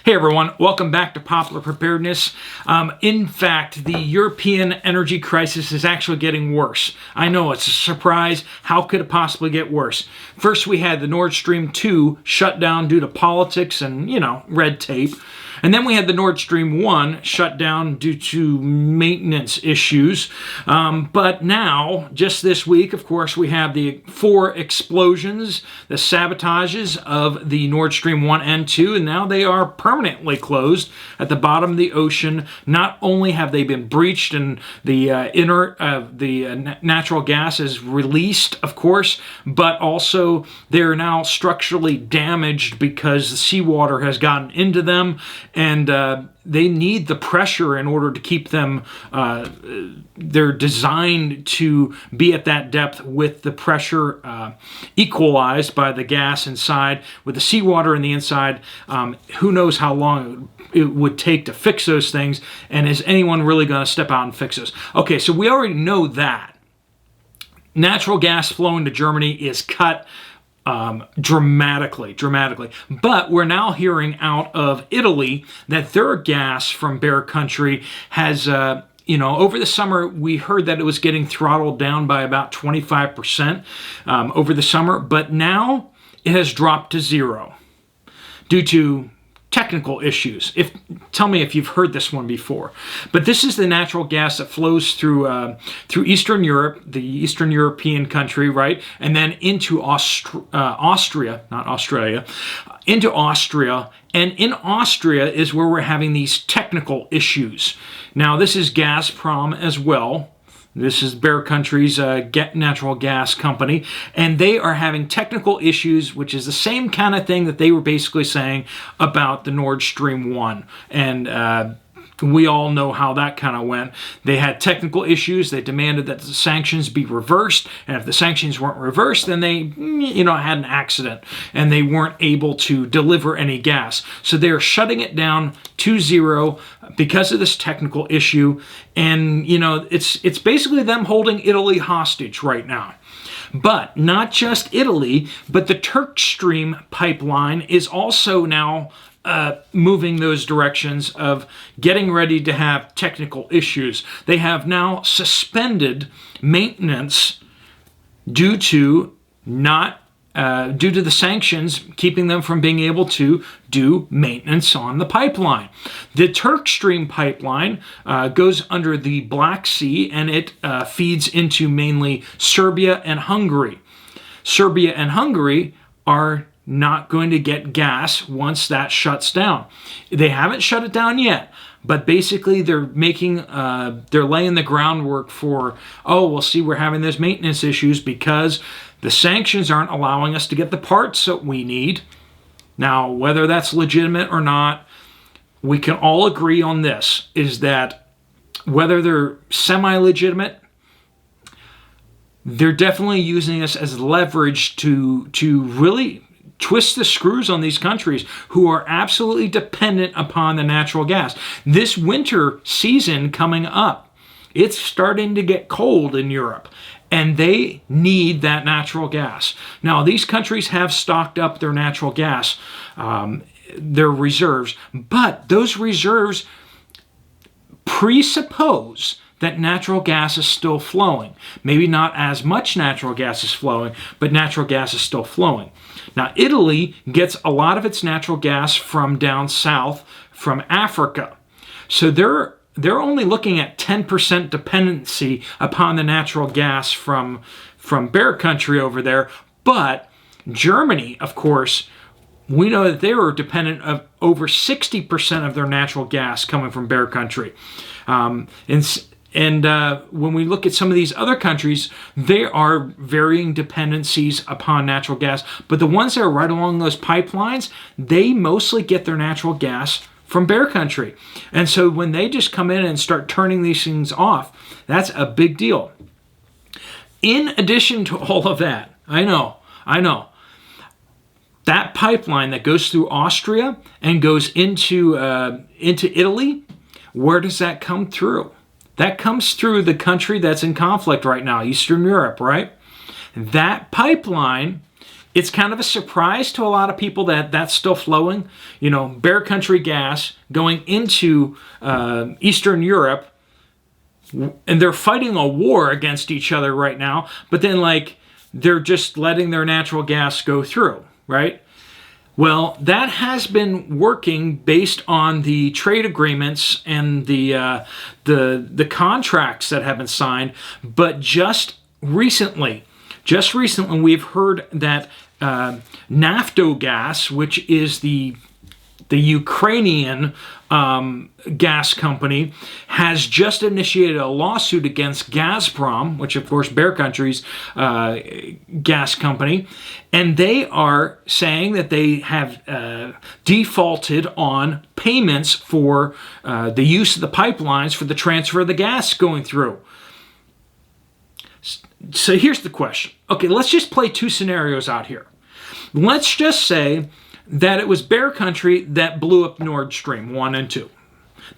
Hey everyone, welcome back to Poplar Preparedness. In fact, the European energy crisis is actually getting worse. I know, it's a surprise. How could it possibly get worse? First, we had the Nord Stream 2 shut down due to politics and, red tape. And then we had the Nord Stream 1 shut down due to maintenance issues. But now, just this week, of course, we have the 4 explosions, the sabotages of the Nord Stream 1 and 2, and now they are permanently closed at the bottom of the ocean. Not only have they been breached and the natural gas is released, of course, but also they're now structurally damaged because the seawater has gotten into them, and they need the pressure in order to keep them. They're designed to be at that depth with the pressure equalized by the gas inside. With the seawater in the inside, who knows how long it would take to fix those things, and is anyone really going to step out and fix those? Okay, so we already know that natural gas flow into Germany is cut dramatically. But we're now hearing out of Italy that their gas from Bear Country has, over the summer, we heard that it was getting throttled down by about 25% over the summer, but now it has dropped to 0 due to technical issues. Tell me if you've heard this one before. But this is the natural gas that flows through Eastern Europe, the Eastern European country, right? And then into Austria, not Australia, into Austria. And in Austria is where we're having these technical issues. Now, this is Gazprom as well. This is Bear Country's natural gas company, and they are having technical issues, which is the same kind of thing that they were basically saying about the Nord Stream 1. And we all know how that kind of went. They had technical issues. They demanded that the sanctions be reversed, and if the sanctions weren't reversed, then they, had an accident, and they weren't able to deliver any gas. So they are shutting it down to 0 because of this technical issue, and it's basically them holding Italy hostage right now. But not just Italy, but the TurkStream Pipeline is also now moving those directions of getting ready to have technical issues. They have now suspended maintenance due to the sanctions, keeping them from being able to do maintenance on the pipeline. The TurkStream Pipeline goes under the Black Sea, and it feeds into mainly Serbia and Hungary. Serbia and Hungary are not going to get gas once that shuts down. They haven't shut it down yet, but basically they're laying the groundwork for, we'll see, we're having those maintenance issues because the sanctions aren't allowing us to get the parts that we need. Now, whether that's legitimate or not, we can all agree on this, is that whether they're semi-legitimate, they're definitely using us as leverage to really twist the screws on these countries who are absolutely dependent upon the natural gas. This winter season coming up, it's starting to get cold in Europe, and they need that natural gas. Now, these countries have stocked up their natural gas, their reserves, but those reserves presuppose that natural gas is still flowing. Maybe not as much natural gas is flowing, but natural gas is still flowing. Now, Italy gets a lot of its natural gas from down south, from Africa. So they're only looking at 10% dependency upon the natural gas from Bear Country over there. But Germany, of course, we know that they were dependent of over 60% of their natural gas coming from Bear Country. And when we look at some of these other countries, there are varying dependencies upon natural gas. But the ones that are right along those pipelines, they mostly get their natural gas from Bear Country. And so when they just come in and start turning these things off, that's a big deal. In addition to all of that, I know, that pipeline that goes through Austria and goes into Italy, where does that come through? That comes through the country that's in conflict right now, Eastern Europe, right? That pipeline It's kind of a surprise to a lot of people that that's still flowing. You know, Bear Country gas going into Eastern Europe, and they're fighting a war against each other right now, but then like they're just letting their natural gas go through, right? Well, that has been working based on the trade agreements and the contracts that have been signed, but just recently we've heard that Naftogaz, which is the Ukrainian gas company, has just initiated a lawsuit against Gazprom, which of course Bear Country's gas company, and they are saying that they have defaulted on payments for the use of the pipelines for the transfer of the gas going through. So here's the question. Okay, let's just play two scenarios out here. Let's just say that it was Bear Country that blew up Nord Stream 1 and 2.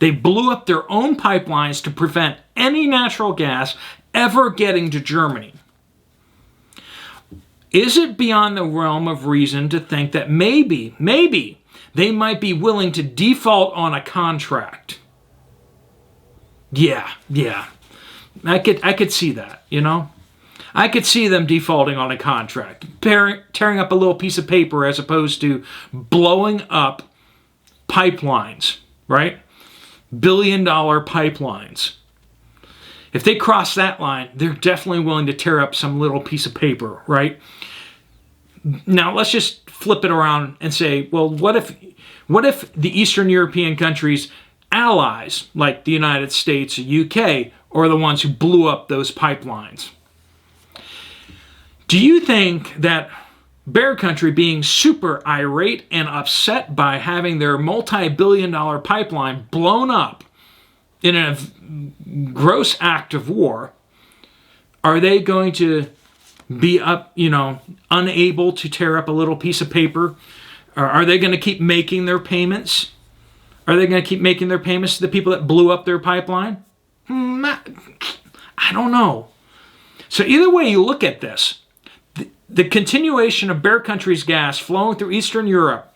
They blew up their own pipelines to prevent any natural gas ever getting to Germany. Is it beyond the realm of reason to think that maybe they might be willing to default on a contract? Yeah. I could see that, you know? I could see them defaulting on a contract, tearing up a little piece of paper as opposed to blowing up pipelines, right? Billion-dollar pipelines. If they cross that line, they're definitely willing to tear up some little piece of paper, right? Now, let's just flip it around and say, well, what if the Eastern European countries' allies, like the United States or UK, are the ones who blew up those pipelines? Do you think that Bear Country, being super irate and upset by having their multi-billion-dollar pipeline blown up in a gross act of war, are they going to be unable to tear up a little piece of paper? Or are they going to keep making their payments? Are they going to keep making their payments to the people that blew up their pipeline? I don't know. So either way you look at this, the continuation of Bear Country's gas flowing through Eastern Europe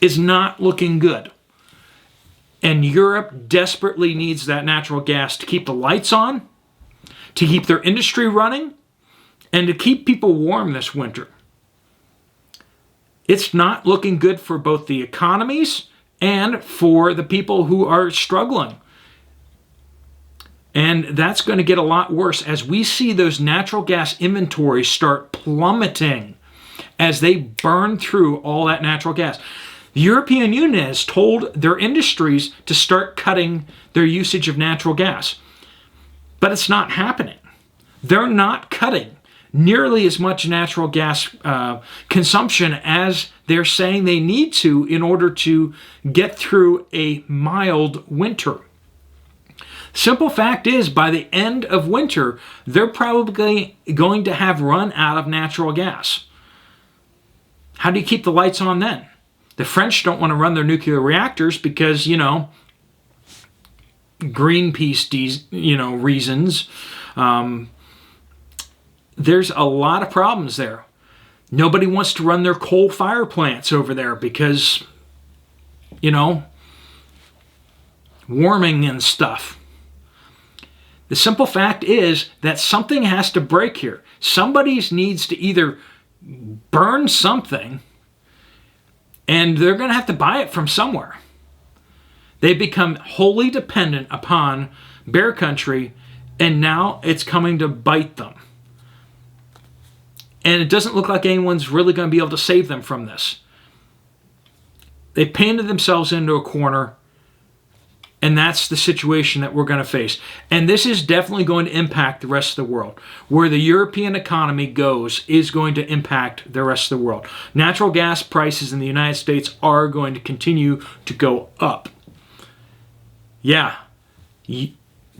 is not looking good. And Europe desperately needs that natural gas to keep the lights on, to keep their industry running, and to keep people warm this winter. It's not looking good for both the economies and for the people who are struggling. And that's going to get a lot worse as we see those natural gas inventories start plummeting as they burn through all that natural gas. The European Union has told their industries to start cutting their usage of natural gas. But it's not happening. They're not cutting nearly as much natural gas consumption as they're saying they need to in order to get through a mild winter. Simple fact is, by the end of winter, they're probably going to have run out of natural gas. How do you keep the lights on then? The French don't want to run their nuclear reactors because, Greenpeace, reasons. There's a lot of problems there. Nobody wants to run their coal fire plants over there because, warming and stuff. The simple fact is that something has to break here. Somebody needs to either burn something, and they're going to have to buy it from somewhere. They become wholly dependent upon Bear Country, and now it's coming to bite them. And it doesn't look like anyone's really going to be able to save them from this. They painted themselves into a corner, and that's the situation that we're going to face. And this is definitely going to impact the rest of the world. Where the European economy goes is going to impact the rest of the world. Natural gas prices in the United States are going to continue to go up. Yeah.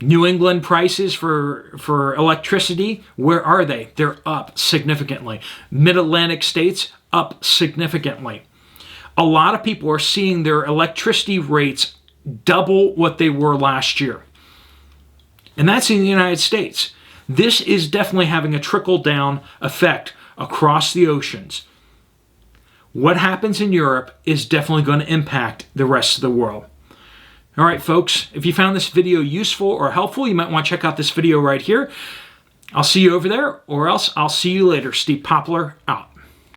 New England prices for electricity, where are they? They're up significantly. Mid-Atlantic states, up significantly. A lot of people are seeing their electricity rates double what they were last year. And that's in the United States. This is definitely having a trickle-down effect across the oceans. What happens in Europe is definitely going to impact the rest of the world. All right, folks, if you found this video useful or helpful, you might want to check out this video right here. I'll see you over there, or else I'll see you later. Steve Poplar, out.